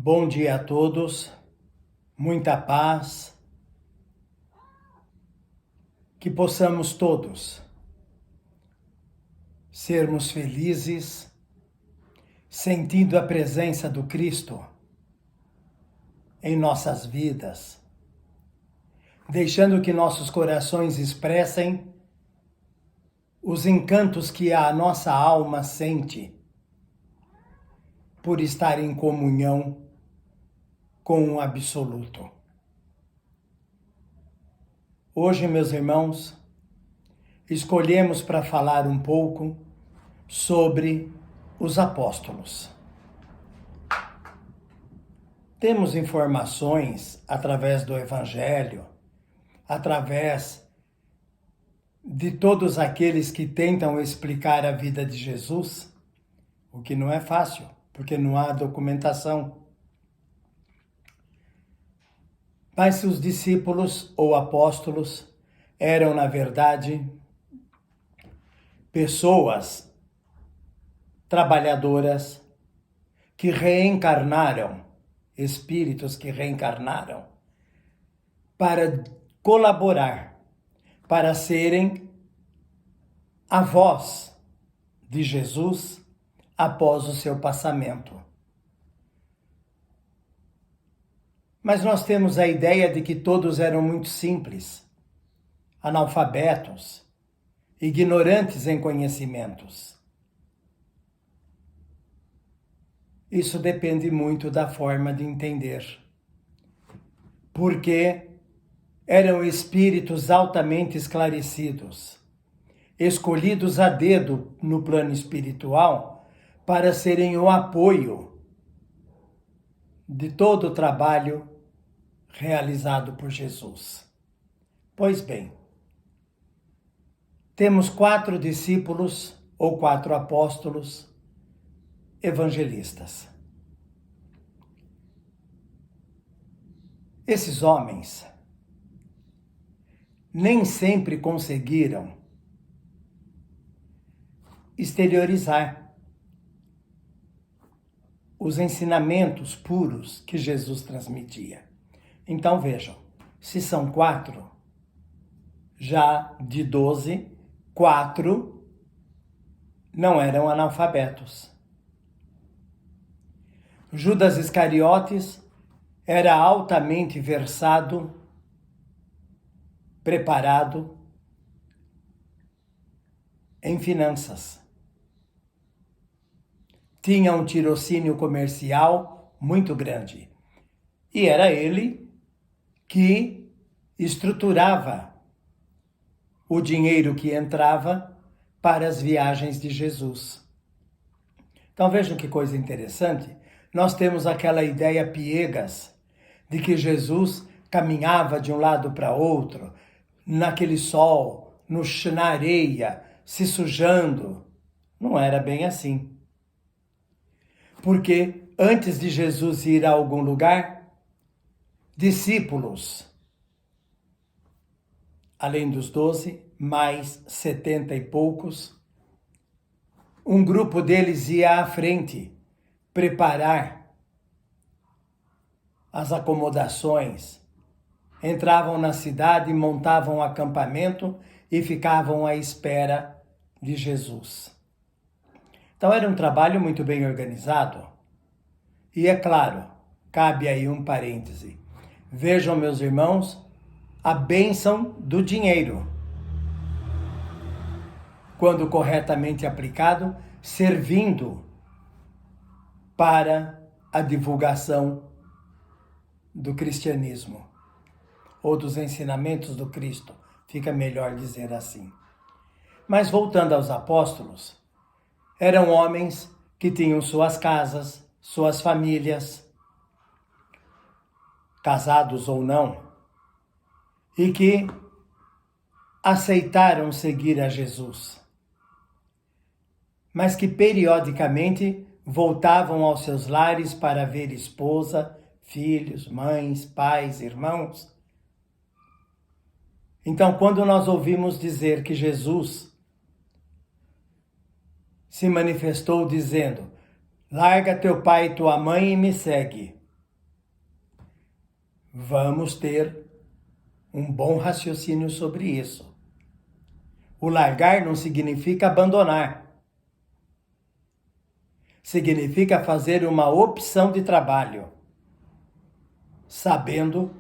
Bom dia a todos, muita paz, que possamos todos sermos felizes, sentindo a presença do Cristo em nossas vidas, deixando que nossos corações expressem os encantos que a nossa alma sente por estar em comunhão com o absoluto. Hoje, meus irmãos, escolhemos para falar um pouco sobre os apóstolos. Temos informações através do Evangelho, através de todos aqueles que tentam explicar a vida de Jesus, o que não é fácil, porque não há documentação. Mas se os discípulos ou apóstolos eram, na verdade, pessoas trabalhadoras que reencarnaram, espíritos que reencarnaram, para colaborar, para serem a voz de Jesus após o seu passamento. Mas nós temos a ideia de que todos eram muito simples, analfabetos, ignorantes em conhecimentos. Isso depende muito da forma de entender. Porque eram espíritos altamente esclarecidos, escolhidos a dedo no plano espiritual para serem o apoio de todo o trabalho realizado por Jesus. Pois bem, temos 4 discípulos ou 4 apóstolos evangelistas. Esses homens nem sempre conseguiram exteriorizar os ensinamentos puros que Jesus transmitia. Então vejam, se são 4, já de 12, 4 não eram analfabetos. Judas Iscariotes era altamente versado, preparado em finanças. Tinha um tirocínio comercial muito grande. E era ele que estruturava o dinheiro que entrava para as viagens de Jesus. Então vejam que coisa interessante. Nós temos aquela ideia piegas de que Jesus caminhava de um lado para outro, naquele sol, na areia, se sujando. Não era bem assim. Porque antes de Jesus ir a algum lugar, discípulos, além dos 12, mais 70 e poucos, um grupo deles ia à frente preparar as acomodações, entravam na cidade, montavam um acampamento e ficavam à espera de Jesus. Então era um trabalho muito bem organizado. E é claro, cabe aí um parêntese. Vejam, meus irmãos, a bênção do dinheiro, quando corretamente aplicado, servindo para a divulgação do cristianismo, ou dos ensinamentos do Cristo, fica melhor dizer assim. Mas voltando aos apóstolos, eram homens que tinham suas casas, suas famílias, casados ou não, e que aceitaram seguir a Jesus, mas que periodicamente voltavam aos seus lares para ver esposa, filhos, mães, pais, irmãos. Então, quando nós ouvimos dizer que Jesus se manifestou dizendo: larga teu pai e tua mãe e me segue, Vamos ter um bom raciocínio sobre isso. O largar não significa abandonar. Significa fazer uma opção de trabalho, sabendo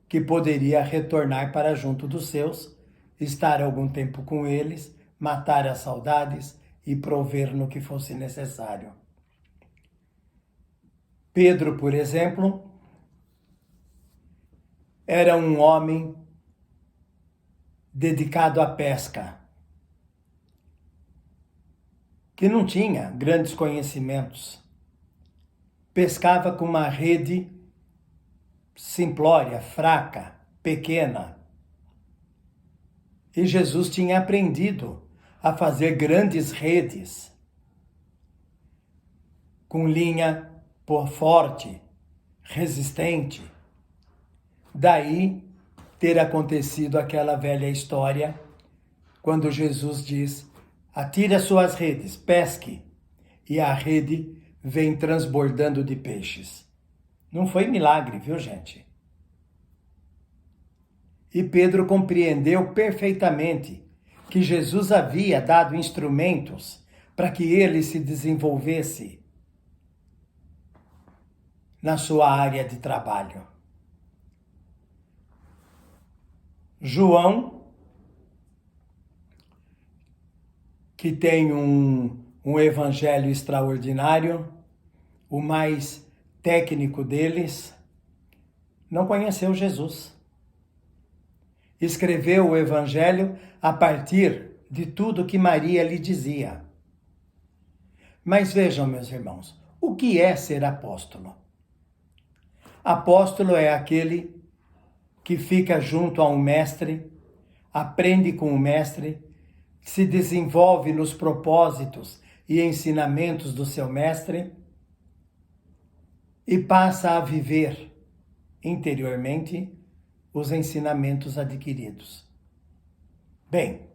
que poderia retornar para junto dos seus, estar algum tempo com eles, matar as saudades e prover no que fosse necessário. Pedro, por exemplo, era um homem dedicado à pesca, que não tinha grandes conhecimentos. Pescava com uma rede simplória, fraca, pequena. E Jesus tinha aprendido a fazer grandes redes, com linha forte, resistente. Daí ter acontecido aquela velha história, quando Jesus diz: atire as suas redes, pesque, e a rede vem transbordando de peixes. Não foi milagre, viu, gente? E Pedro compreendeu perfeitamente que Jesus havia dado instrumentos para que ele se desenvolvesse na sua área de trabalho. João, que tem um evangelho extraordinário, o mais técnico deles, não conheceu Jesus. Escreveu o evangelho a partir de tudo que Maria lhe dizia. Mas vejam, meus irmãos, o que é ser apóstolo? Apóstolo é aquele que fica junto a um mestre, aprende com o mestre, se desenvolve nos propósitos e ensinamentos do seu mestre e passa a viver interiormente os ensinamentos adquiridos. Bem,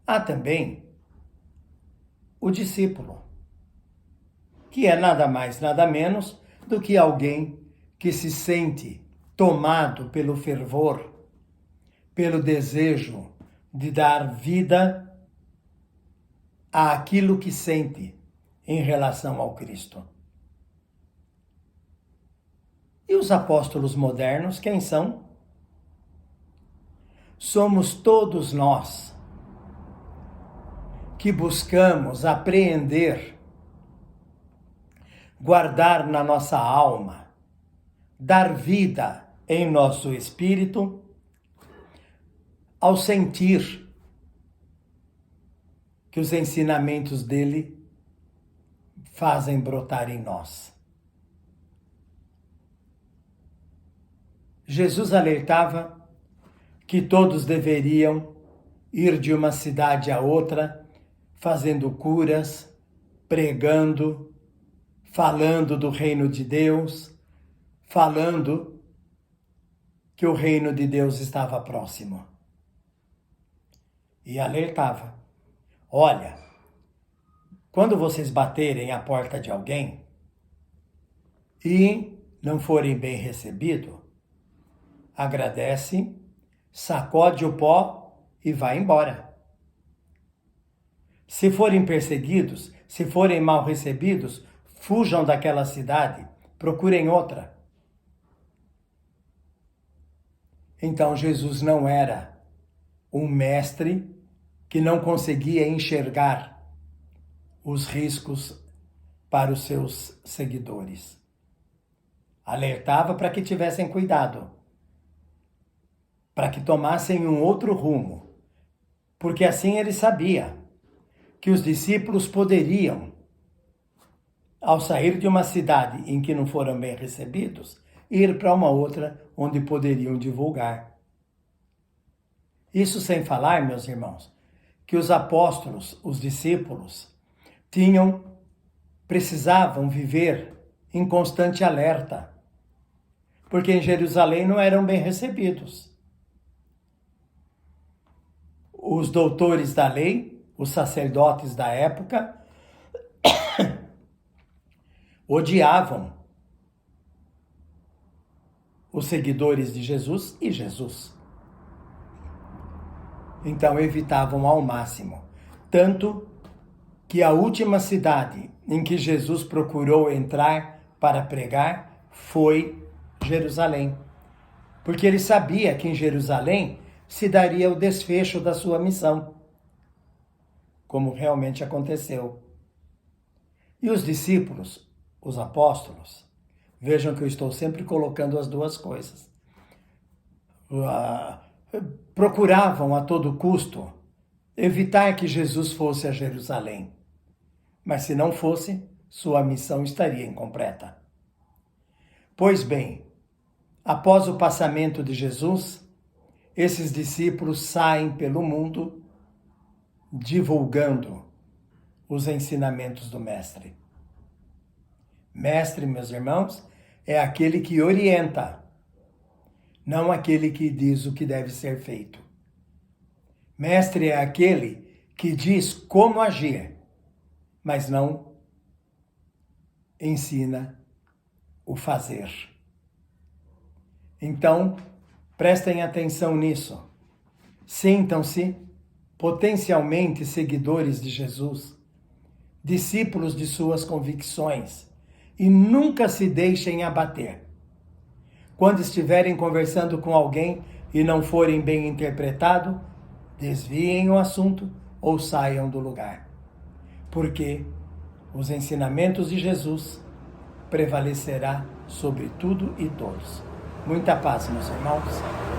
há também o discípulo, que é nada mais, nada menos do que alguém que se sente tomado pelo fervor, pelo desejo de dar vida àquilo que sente em relação ao Cristo. E os apóstolos modernos, quem são? Somos todos nós que buscamos apreender, guardar na nossa alma, dar vida em nosso espírito, ao sentir que os ensinamentos dele fazem brotar em nós. Jesus alertava que todos deveriam ir de uma cidade a outra, fazendo curas, pregando, falando do reino de Deus, falando que o reino de Deus estava próximo. E alertava: olha, quando vocês baterem a porta de alguém e não forem bem recebidos, agradece, sacode o pó e vai embora. Se forem perseguidos, se forem mal recebidos, fujam daquela cidade, procurem outra. Então Jesus não era um mestre que não conseguia enxergar os riscos para os seus seguidores. Alertava para que tivessem cuidado, para que tomassem um outro rumo, porque assim ele sabia que os discípulos poderiam, ao sair de uma cidade em que não foram bem recebidos, ir para uma outra onde poderiam divulgar. Isso sem falar, meus irmãos, que os apóstolos, os discípulos, precisavam viver em constante alerta, porque em Jerusalém não eram bem recebidos. Os doutores da lei, os sacerdotes da época, odiavam os seguidores de Jesus e Jesus. Então evitavam ao máximo. Tanto que a última cidade em que Jesus procurou entrar para pregar foi Jerusalém. Porque ele sabia que em Jerusalém se daria o desfecho da sua missão, como realmente aconteceu. E os discípulos, os apóstolos, vejam que eu estou sempre colocando as duas coisas, procuravam a todo custo evitar que Jesus fosse a Jerusalém. Mas se não fosse, sua missão estaria incompleta. Pois bem, após o passamento de Jesus, esses discípulos saem pelo mundo divulgando os ensinamentos do Mestre. Mestre, meus irmãos, é aquele que orienta, não aquele que diz o que deve ser feito. Mestre é aquele que diz como agir, mas não ensina o fazer. Então, prestem atenção nisso. Sintam-se potencialmente seguidores de Jesus, discípulos de suas convicções, e nunca se deixem abater. Quando estiverem conversando com alguém e não forem bem interpretado, desviem o assunto ou saiam do lugar. Porque os ensinamentos de Jesus prevalecerá sobre tudo e todos. Muita paz, meus irmãos.